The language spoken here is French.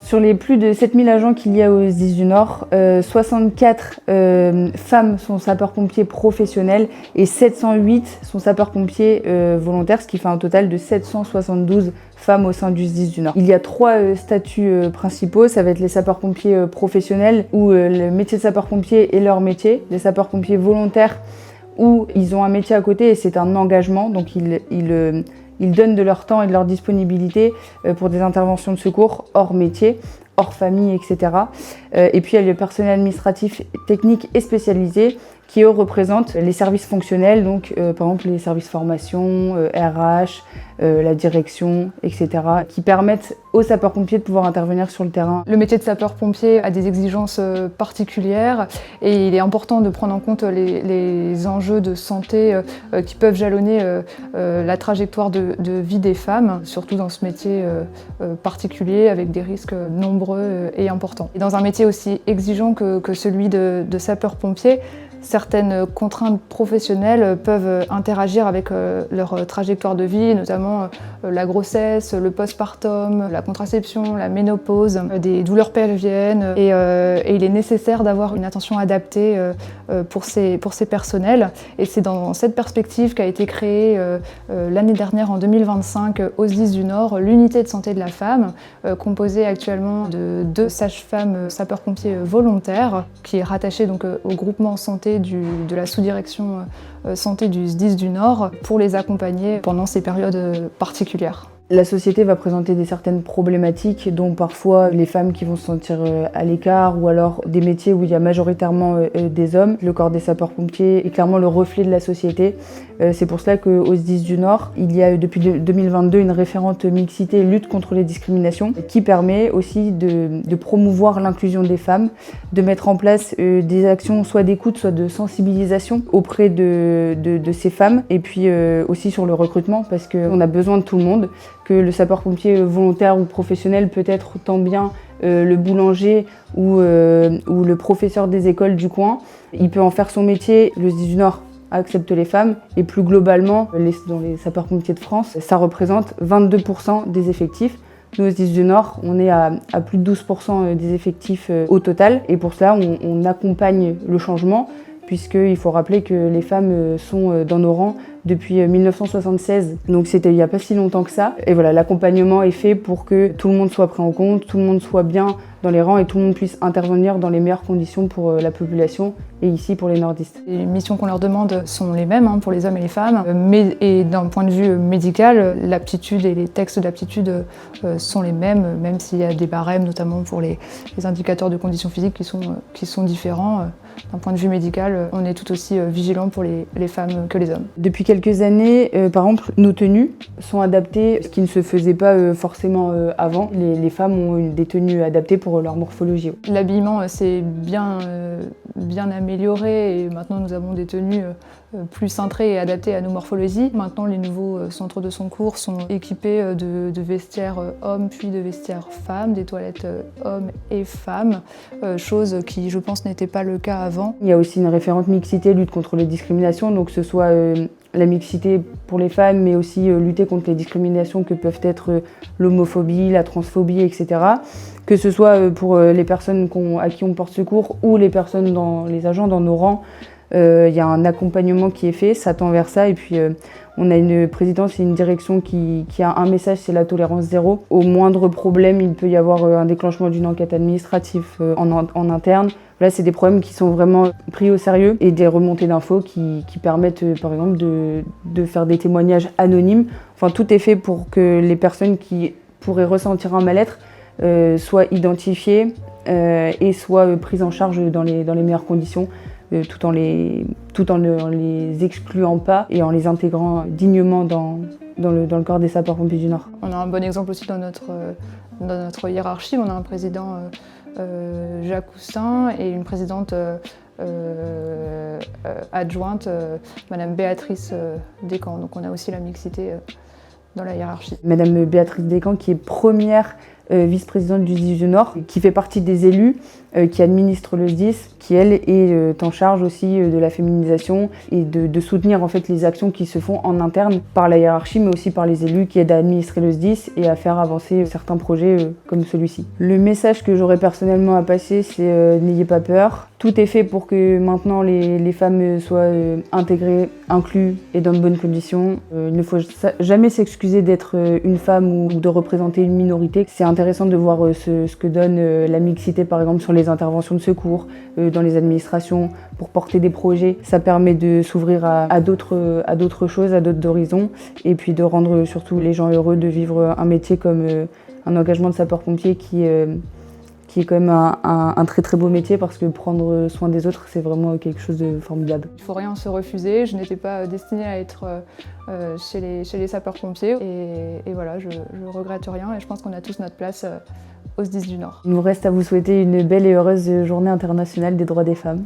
Sur les plus de 7000 agents qu'il y a au SDIS du Nord, 64 femmes sont sapeurs-pompiers professionnels et 708 sont sapeurs-pompiers volontaires, ce qui fait un total de 772 femmes au sein du SDIS du Nord. Il y a 3 statuts principaux, ça va être les sapeurs-pompiers professionnels où le métier de sapeur-pompier est leur métier, les sapeurs-pompiers volontaires où ils ont un métier à côté et c'est un engagement, donc ils donnent de leur temps et de leur disponibilité pour des interventions de secours hors métier, hors famille, etc. Et puis il y a le personnel administratif, technique et spécialisé qui eux représentent les services fonctionnels, donc par exemple les services formation, RH, la direction, etc. qui permettent aux sapeurs-pompiers de pouvoir intervenir sur le terrain. Le métier de sapeur-pompier a des exigences particulières et il est important de prendre en compte les enjeux de santé qui peuvent jalonner la trajectoire de vie des femmes, surtout dans ce métier particulier avec des risques nombreux et importants. Et dans un métier aussi exigeant que celui de sapeur-pompier, certaines contraintes professionnelles peuvent interagir avec leur trajectoire de vie, notamment la grossesse, le postpartum, la contraception, la ménopause, des douleurs pelviennes. Et il est nécessaire d'avoir une attention adaptée pour ces personnels. Et c'est dans cette perspective qu'a été créée l'année dernière, en 2025, au SDIS du Nord, l'unité de santé de la femme, composée actuellement de 2 sages-femmes sapeurs-pompiers volontaires, qui est rattachée donc au groupement santé de la sous-direction santé du SDIS du Nord pour les accompagner pendant ces périodes particulières. La société va présenter certaines problématiques, dont parfois les femmes qui vont se sentir à l'écart ou alors des métiers où il y a majoritairement des hommes. Le corps des sapeurs-pompiers est clairement le reflet de la société. C'est pour cela qu'au SDIS du Nord, il y a depuis 2022 une référente mixité et lutte contre les discriminations qui permet aussi de promouvoir l'inclusion des femmes, de mettre en place des actions soit d'écoute, soit de sensibilisation auprès de ces femmes et puis aussi sur le recrutement parce qu'on a besoin de tout le monde. Que le sapeur-pompier volontaire ou professionnel peut être autant bien le boulanger ou le professeur des écoles du coin. Il peut en faire son métier. Le SDIS du Nord accepte les femmes et plus globalement, dans les sapeurs-pompiers de France, ça représente 22% des effectifs. Nous, au SDIS du Nord, on est à plus de 12% des effectifs au total et pour cela, on accompagne le changement puisqu'il faut rappeler que les femmes sont dans nos rangs depuis 1976, donc c'était il n'y a pas si longtemps que ça. Et voilà, l'accompagnement est fait pour que tout le monde soit pris en compte, tout le monde soit bien dans les rangs et tout le monde puisse intervenir dans les meilleures conditions pour la population et ici pour les nordistes. Les missions qu'on leur demande sont les mêmes pour les hommes et les femmes, et d'un point de vue médical, l'aptitude et les textes d'aptitude sont les mêmes, même s'il y a des barèmes, notamment pour les indicateurs de conditions physiques qui sont différents. D'un point de vue médical, on est tout aussi vigilant pour les femmes que les hommes. Depuis quelques années, par exemple, nos tenues sont adaptées, ce qui ne se faisait pas forcément avant. Les femmes ont des tenues adaptées pour leur morphologie. L'habillement s'est bien amélioré et maintenant nous avons des tenues plus cintrées et adaptées à nos morphologies. Maintenant, les nouveaux centres de secours sont équipés de vestiaires hommes puis de vestiaires femmes, des toilettes hommes et femmes, chose qui, je pense, n'était pas le cas avant. Il y a aussi une référente mixité, lutte contre les discriminations, donc que ce soit la mixité pour les femmes, mais aussi lutter contre les discriminations que peuvent être l'homophobie, la transphobie, etc. Que ce soit pour les personnes à qui on porte secours ou les agents dans nos rangs, il y a un accompagnement qui est fait, ça tend vers ça. Et puis on a une présidence et une direction qui a un message, c'est la tolérance zéro. Au moindre problème, il peut y avoir un déclenchement d'une enquête administrative en interne. Là, c'est des problèmes qui sont vraiment pris au sérieux et des remontées d'infos qui permettent, par exemple, de faire des témoignages anonymes. Enfin, tout est fait pour que les personnes qui pourraient ressentir un mal-être soient identifiées et soient prises en charge dans les meilleures conditions, tout en les excluant pas et en les intégrant dignement dans le corps des sapeurs-pompiers du Nord. On a un bon exemple aussi dans notre hiérarchie. On a un président Jacques Houssin et une présidente adjointe, Madame Béatrice Descamps. Donc on a aussi la mixité dans la hiérarchie. Madame Béatrice Descamps qui est première vice-présidente du SDIS du Nord, qui fait partie des élus qui administre le SDIS, qui elle est en charge aussi de la féminisation et de soutenir en fait les actions qui se font en interne par la hiérarchie, mais aussi par les élus qui aident à administrer le SDIS et à faire avancer certains projets comme celui-ci. Le message que j'aurais personnellement à passer, c'est n'ayez pas peur. Tout est fait pour que maintenant les femmes soient intégrées, incluses et dans de bonnes conditions. Il ne faut jamais s'excuser d'être une femme ou de représenter une minorité. C'est intéressant de voir ce que donne la mixité par exemple sur les interventions de secours, dans les administrations, pour porter des projets. Ça permet de s'ouvrir à d'autres choses, à d'autres horizons, et puis de rendre surtout les gens heureux de vivre un métier comme un engagement de sapeur-pompier qui est quand même un très très beau métier, parce que prendre soin des autres, c'est vraiment quelque chose de formidable. Il ne faut rien se refuser, je n'étais pas destinée à être chez les sapeurs-pompiers, et voilà, je regrette rien, et je pense qu'on a tous notre place au SDIS du Nord. Il nous reste à vous souhaiter une belle et heureuse journée internationale des droits des femmes.